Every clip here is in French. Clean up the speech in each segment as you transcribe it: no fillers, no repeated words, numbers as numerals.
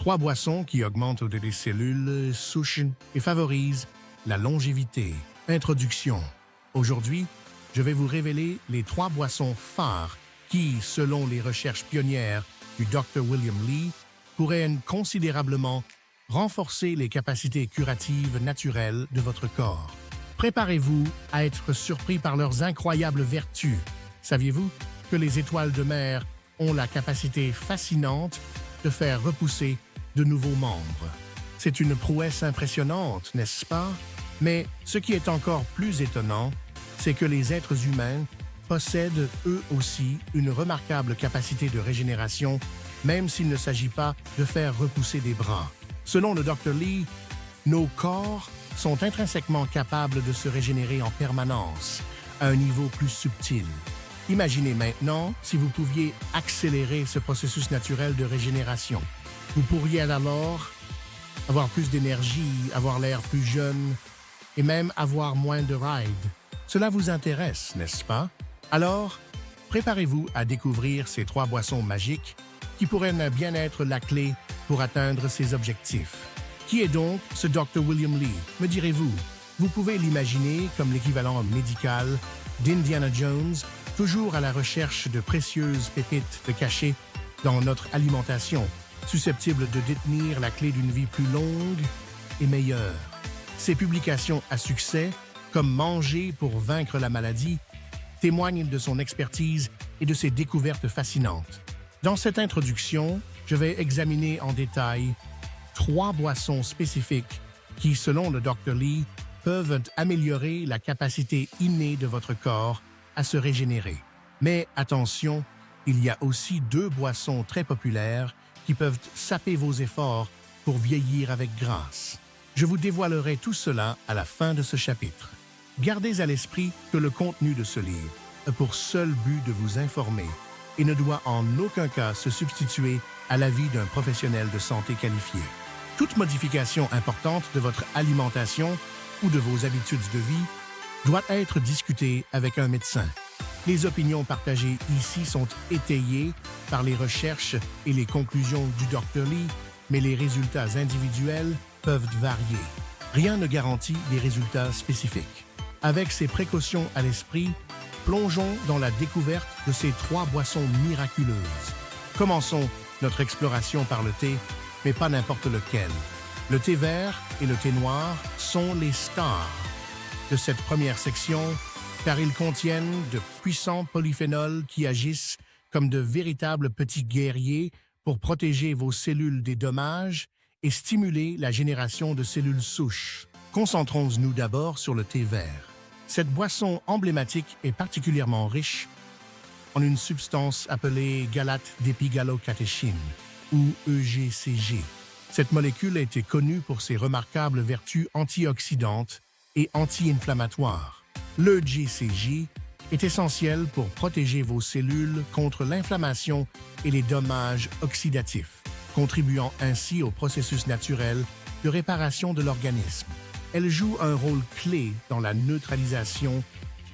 3 boissons qui augmentent les cellules souches et favorisent la longévité. Introduction. Aujourd'hui, je vais vous révéler les 3 boissons phares qui, selon les recherches pionnières du Dr. William Li, pourraient considérablement renforcer les capacités curatives naturelles de votre corps. Préparez-vous à être surpris par leurs incroyables vertus. Saviez-vous que les étoiles de mer ont la capacité fascinante de faire repousser de nouveaux membres? C'est une prouesse impressionnante, n'est-ce pas? Mais ce qui est encore plus étonnant, c'est que les êtres humains possèdent eux aussi une remarquable capacité de régénération, même s'il ne s'agit pas de faire repousser des bras. Selon le Dr. Li, nos corps sont intrinsèquement capables de se régénérer en permanence, à un niveau plus subtil. Imaginez maintenant si vous pouviez accélérer ce processus naturel de régénération. Vous pourriez alors avoir plus d'énergie, avoir l'air plus jeune et même avoir moins de rides. Cela vous intéresse, n'est-ce pas? Alors, préparez-vous à découvrir ces 3 boissons magiques qui pourraient bien être la clé pour atteindre ces objectifs. Qui est donc ce Dr. William Li, me direz-vous? Vous pouvez l'imaginer comme l'équivalent médical d'Indiana Jones, toujours à la recherche de précieuses pépites de cachées dans notre alimentation, susceptibles de détenir la clé d'une vie plus longue et meilleure. Ces publications à succès, comme Manger pour vaincre la maladie, témoignent de son expertise et de ses découvertes fascinantes. Dans cette introduction, je vais examiner en détail 3 boissons spécifiques qui, selon le Dr. Li, peuvent améliorer la capacité innée de votre corps à se régénérer. Mais attention, il y a aussi 2 boissons très populaires qui peuvent saper vos efforts pour vieillir avec grâce. Je vous dévoilerai tout cela à la fin de ce chapitre. Gardez à l'esprit que le contenu de ce livre a pour seul but de vous informer et ne doit en aucun cas se substituer à l'avis d'un professionnel de santé qualifié. Toute modification importante de votre alimentation ou de vos habitudes de vie doit être discutée avec un médecin. Les opinions partagées ici sont étayées par les recherches et les conclusions du Dr. Li, mais les résultats individuels peuvent varier. Rien ne garantit des résultats spécifiques. Avec ces précautions à l'esprit, plongeons dans la découverte de ces 3 boissons miraculeuses. Commençons notre exploration par le thé, mais pas n'importe lequel. Le thé vert et le thé noir sont les stars de cette première section, car ils contiennent de puissants polyphénols qui agissent comme de véritables petits guerriers pour protéger vos cellules des dommages et stimuler la génération de cellules souches. Concentrons-nous d'abord sur le thé vert. Cette boisson emblématique est particulièrement riche en une substance appelée galate d'épigallocatechin, ou EGCG. Cette molécule a été connue pour ses remarquables vertus antioxydantes et anti-inflammatoires. L'EGCG est essentiel pour protéger vos cellules contre l'inflammation et les dommages oxydatifs, contribuant ainsi au processus naturel de réparation de l'organisme. Elle joue un rôle clé dans la neutralisation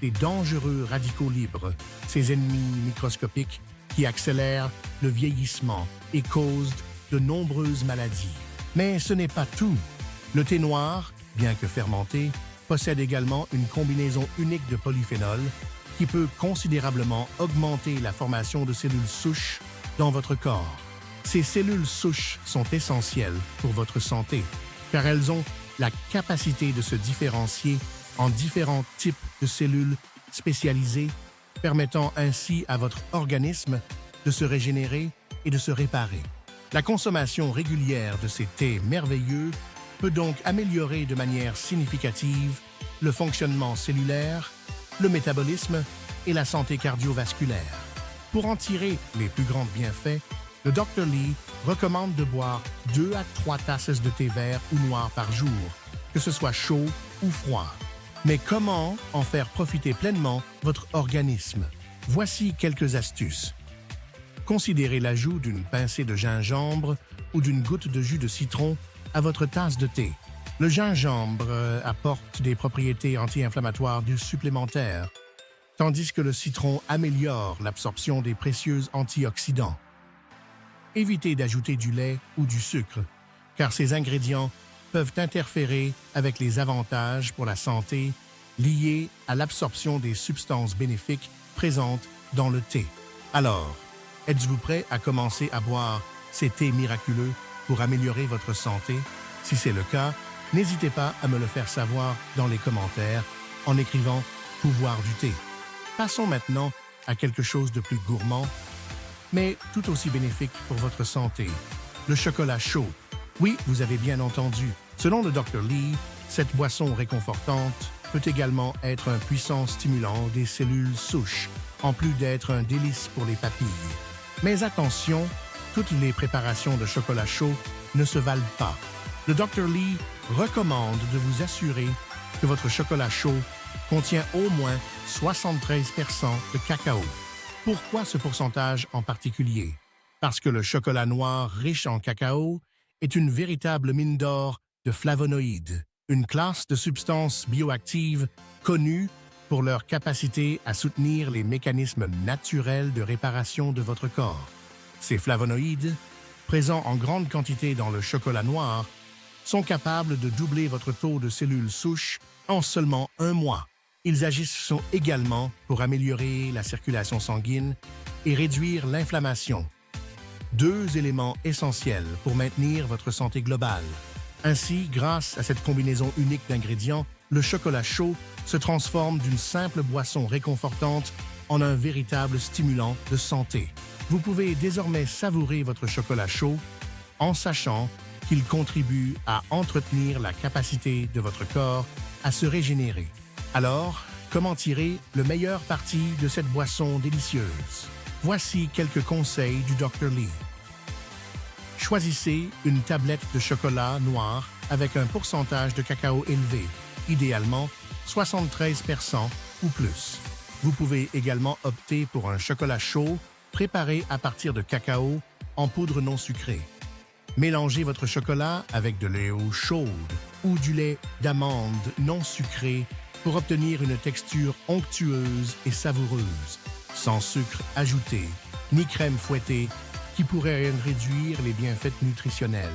des dangereux radicaux libres, ces ennemis microscopiques qui accélèrent le vieillissement et causent de nombreuses maladies. Mais ce n'est pas tout. Le thé noir, bien que fermenté, possède également une combinaison unique de polyphénols qui peut considérablement augmenter la formation de cellules souches dans votre corps. Ces cellules souches sont essentielles pour votre santé, car elles ont la capacité de se différencier en différents types de cellules spécialisées, permettant ainsi à votre organisme de se régénérer et de se réparer. La consommation régulière de ces thés merveilleux peut donc améliorer de manière significative le fonctionnement cellulaire, le métabolisme et la santé cardiovasculaire. Pour en tirer les plus grands bienfaits, le Dr. Li recommande de boire 2 à 3 tasses de thé vert ou noir par jour, que ce soit chaud ou froid. Mais comment en faire profiter pleinement votre organisme? Voici quelques astuces. Considérez l'ajout d'une pincée de gingembre ou d'une goutte de jus de citron à votre tasse de thé. Le gingembre apporte des propriétés anti-inflammatoires supplémentaires, tandis que le citron améliore l'absorption des précieux antioxydants. Évitez d'ajouter du lait ou du sucre, car ces ingrédients peuvent interférer avec les avantages pour la santé liés à l'absorption des substances bénéfiques présentes dans le thé. Alors, êtes-vous prêt à commencer à boire ces thés miraculeux pour améliorer votre santé? Si c'est le cas, n'hésitez pas à me le faire savoir dans les commentaires en écrivant « pouvoir du thé ». Passons maintenant à quelque chose de plus gourmand, mais tout aussi bénéfique pour votre santé, le chocolat chaud. Oui, vous avez bien entendu. Selon le Dr. Lee, cette boisson réconfortante peut également être un puissant stimulant des cellules souches, en plus d'être un délice pour les papilles. Mais attention, toutes les préparations de chocolat chaud ne se valent pas. Le Dr. Lee recommande de vous assurer que votre chocolat chaud contient au moins 73% de cacao. Pourquoi ce pourcentage en particulier? Parce que le chocolat noir riche en cacao est une véritable mine d'or de flavonoïdes, une classe de substances bioactives connues pour leur capacité à soutenir les mécanismes naturels de réparation de votre corps. Ces flavonoïdes, présents en grande quantité dans le chocolat noir, sont capables de doubler votre taux de cellules souches en seulement 1 mois. Ils agissent également pour améliorer la circulation sanguine et réduire l'inflammation. 2 éléments essentiels pour maintenir votre santé globale. Ainsi, grâce à cette combinaison unique d'ingrédients, le chocolat chaud se transforme d'une simple boisson réconfortante en un véritable stimulant de santé. Vous pouvez désormais savourer votre chocolat chaud en sachant qu'il contribue à entretenir la capacité de votre corps à se régénérer. Alors, comment tirer le meilleur parti de cette boisson délicieuse? Voici quelques conseils du Dr. Lee. Choisissez une tablette de chocolat noir avec un pourcentage de cacao élevé, idéalement 73% ou plus. Vous pouvez également opter pour un chocolat chaud préparé à partir de cacao en poudre non sucrée. Mélangez votre chocolat avec de l'eau chaude ou du lait d'amande non sucré pour obtenir une texture onctueuse et savoureuse, sans sucre ajouté, ni crème fouettée, qui pourrait réduire les bienfaits nutritionnels.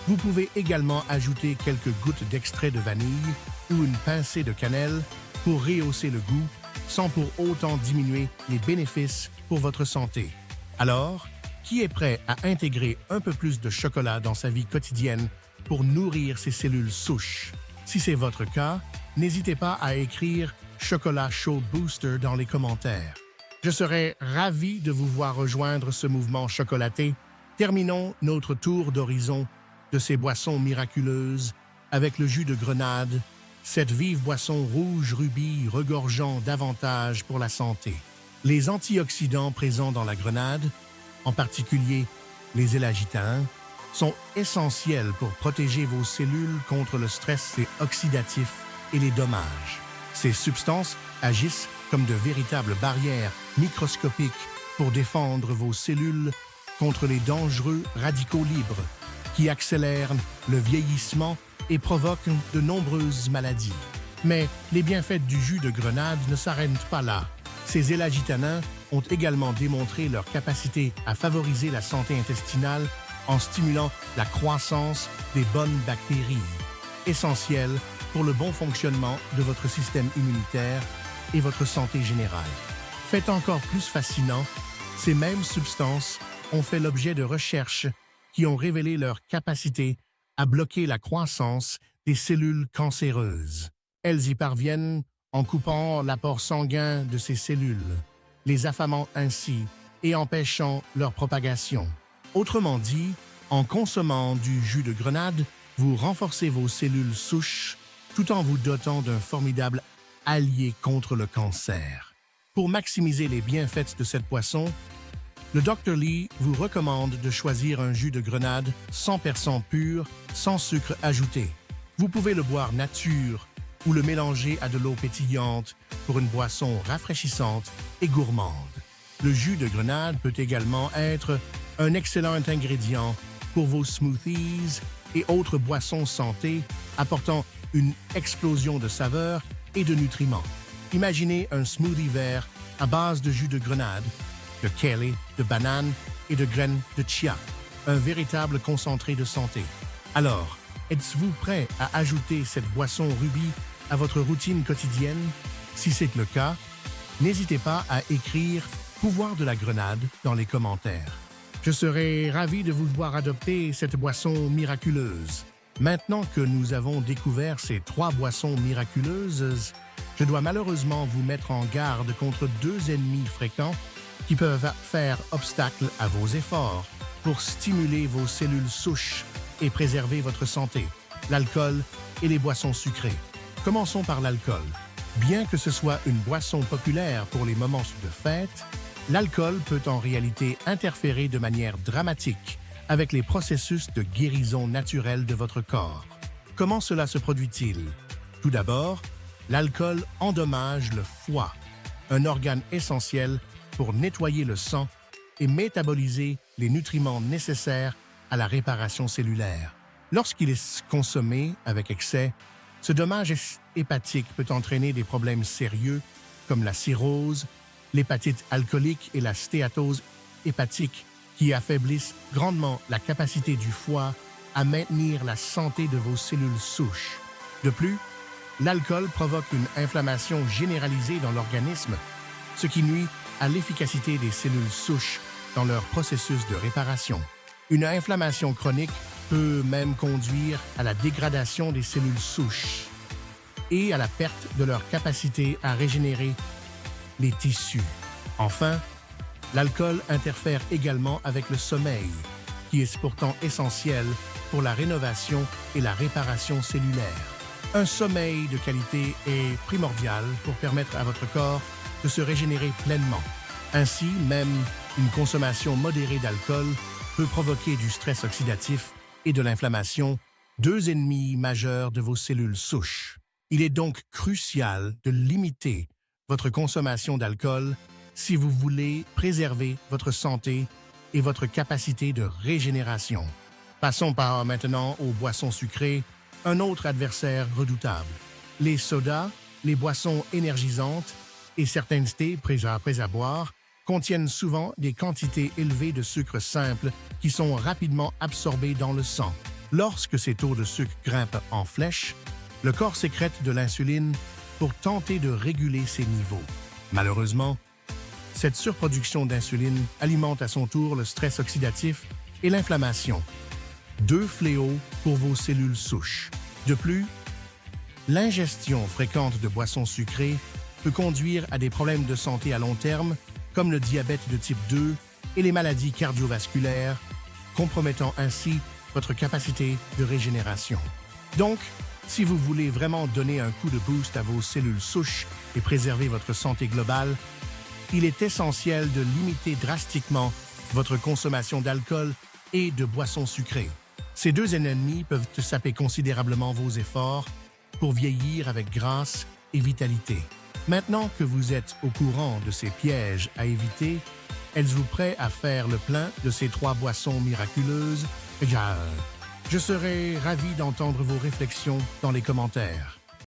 Vous pouvez également ajouter quelques gouttes d'extrait de vanille ou une pincée de cannelle pour rehausser le goût, sans pour autant diminuer les bénéfices pour votre santé. Alors, qui est prêt à intégrer un peu plus de chocolat dans sa vie quotidienne pour nourrir ses cellules souches? Si c'est votre cas, n'hésitez pas à écrire « Chocolat chaud Booster » dans les commentaires. Je serais ravi de vous voir rejoindre ce mouvement chocolaté. Terminons notre tour d'horizon de ces boissons miraculeuses avec le jus de grenade, cette vive boisson rouge rubis regorgeant d'avantages pour la santé. Les antioxydants présents dans la grenade, en particulier les élagitins, sont essentiels pour protéger vos cellules contre le stress oxydatif et les dommages. Ces substances agissent comme de véritables barrières microscopiques pour défendre vos cellules contre les dangereux radicaux libres qui accélèrent le vieillissement et provoquent de nombreuses maladies. Mais les bienfaits du jus de grenade ne s'arrêtent pas là. Ces élagitanins ont également démontré leur capacité à favoriser la santé intestinale en stimulant la croissance des bonnes bactéries, essentielles pour le bon fonctionnement de votre système immunitaire et votre santé générale. Fait encore plus fascinant, ces mêmes substances ont fait l'objet de recherches qui ont révélé leur capacité à bloquer la croissance des cellules cancéreuses. Elles y parviennent en coupant l'apport sanguin de ces cellules, les affamant ainsi et empêchant leur propagation. Autrement dit, en consommant du jus de grenade, vous renforcez vos cellules souches tout en vous dotant d'un formidable allié contre le cancer. Pour maximiser les bienfaits de cette boisson, le Dr. Lee vous recommande de choisir un jus de grenade 100% pur, sans sucre ajouté. Vous pouvez le boire nature ou le mélanger à de l'eau pétillante pour une boisson rafraîchissante et gourmande. Le jus de grenade peut également être un excellent ingrédient pour vos smoothies et autres boissons santé, apportant une explosion de saveurs et de nutriments. Imaginez un smoothie vert à base de jus de grenade, de kale, de banane et de graines de chia, un véritable concentré de santé. Alors, êtes-vous prêt à ajouter cette boisson rubis à votre routine quotidienne? Si c'est le cas, n'hésitez pas à écrire « Pouvoir de la grenade » dans les commentaires. Je serai ravi de vous voir adopter cette boisson miraculeuse. Maintenant que nous avons découvert ces 3 boissons miraculeuses, je dois malheureusement vous mettre en garde contre 2 ennemis fréquents qui peuvent faire obstacle à vos efforts pour stimuler vos cellules souches et préserver votre santé, l'alcool et les boissons sucrées. Commençons par l'alcool. Bien que ce soit une boisson populaire pour les moments de fête, l'alcool peut en réalité interférer de manière dramatique avec les processus de guérison naturelle de votre corps. Comment cela se produit-il? Tout d'abord, l'alcool endommage le foie, un organe essentiel pour nettoyer le sang et métaboliser les nutriments nécessaires à la réparation cellulaire. Lorsqu'il est consommé avec excès, ce dommage hépatique peut entraîner des problèmes sérieux comme la cirrhose, l'hépatite alcoolique et la stéatose hépatique qui affaiblissent grandement la capacité du foie à maintenir la santé de vos cellules souches. De plus, l'alcool provoque une inflammation généralisée dans l'organisme, ce qui nuit à l'efficacité des cellules souches dans leur processus de réparation. Une inflammation chronique peut même conduire à la dégradation des cellules souches et à la perte de leur capacité à régénérer les tissus. Enfin, l'alcool interfère également avec le sommeil, qui est pourtant essentiel pour la rénovation et la réparation cellulaire. Un sommeil de qualité est primordial pour permettre à votre corps de se régénérer pleinement. Ainsi, même une consommation modérée d'alcool peut provoquer du stress oxydatif et de l'inflammation, 2 ennemis majeurs de vos cellules souches. Il est donc crucial de limiter votre consommation d'alcool si vous voulez préserver votre santé et votre capacité de régénération. Passons par maintenant aux boissons sucrées, un autre adversaire redoutable. Les sodas, les boissons énergisantes et certains thés prêts à boire contiennent souvent des quantités élevées de sucre simple qui sont rapidement absorbés dans le sang. Lorsque ces taux de sucre grimpent en flèche, le corps sécrète de l'insuline pour tenter de réguler ses niveaux. Malheureusement, cette surproduction d'insuline alimente à son tour le stress oxydatif et l'inflammation, 2 fléaux pour vos cellules souches. De plus, l'ingestion fréquente de boissons sucrées peut conduire à des problèmes de santé à long terme, comme le diabète de type 2 et les maladies cardiovasculaires, compromettant ainsi votre capacité de régénération. Donc, si vous voulez vraiment donner un coup de boost à vos cellules souches et préserver votre santé globale, il est essentiel de limiter drastiquement votre consommation d'alcool et de boissons sucrées. Ces 2 ennemis peuvent saper considérablement vos efforts pour vieillir avec grâce et vitalité. Maintenant que vous êtes au courant de ces pièges à éviter, êtes-vous prêt à faire le plein de ces 3 boissons miraculeuses? Je serai ravi d'entendre vos réflexions dans les commentaires.